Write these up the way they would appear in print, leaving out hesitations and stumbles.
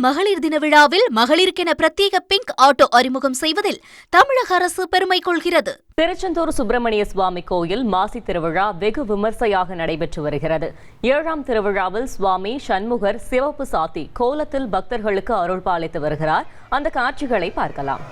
மகளிர் தின விழாவில் மகளிருக்கென பிரத்யேக பிங்க் ஆட்டோ அறிமுகம் செய்வதில் தமிழக அரசு பெருமை கொள்கிறது. திருச்செந்தூர் சுப்பிரமணிய சுவாமி கோயில் மாசி திருவிழா வெகு விமர்சையாக நடைபெற்று வருகிறது. 7ஆம் திருவிழாவில் சுவாமி சண்முகர் சிவப்பு சாத்தி கோலத்தில் பக்தர்களுக்கு அருள் பாலித்து வருகிறார். அந்த காட்சிகளை பார்க்கலாம்.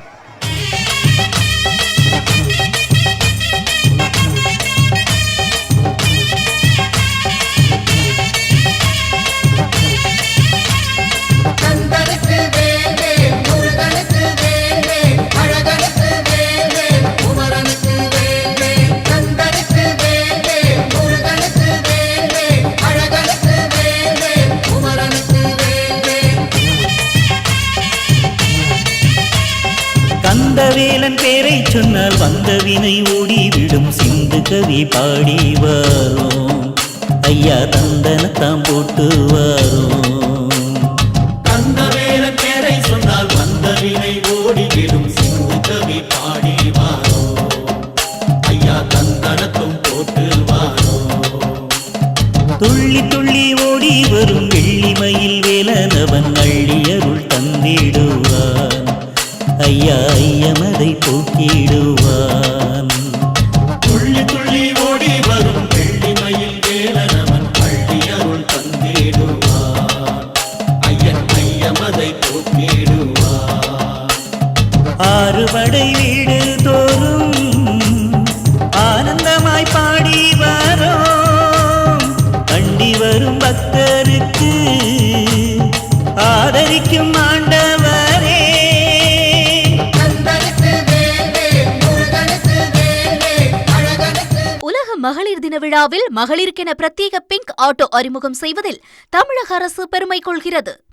கந்தவேலன் பேரை சொன்னால் வந்த வினை ஓடிவிடும் சிந்து கவி பாடி வரும். ஐயா தந்தனத்தாம் போட்டு வரும். கந்தவேலன் பேரை சொன்னால் வந்த வினை ஓடிவிடும் சிந்து கவி பாடி வரும். ஐயா தந்தனத்தும் போட்டு வரும். துள்ளி துள்ளி ஓடி வரும் வெள்ளிமயில் வேலனவன் அள்ளியருள் தந்திடுவான். ஐயா ஐயமதை போக்கிடுவான். துள்ளி துள்ளி ஓடி வரும் வெள்ளிமயில் வேலனவன் அள்ளியருள் தந்திடுவான். ஐயன் ஐயமதை போக்கிடுவான். ஆறுபடை வீடு தோறும் ஆனந்தமாய் பாடி வரும். கண்டி வரும் பக்தருக்கு ஆதரிக்கும் ஆண்டவரே. மகளிர் தின விழாவில் மகளிருக்கென பிரத்யேக பிங்க் ஆட்டோ அறிமுகம் செய்வதில் தமிழக அரசு பெருமை கொள்கிறது.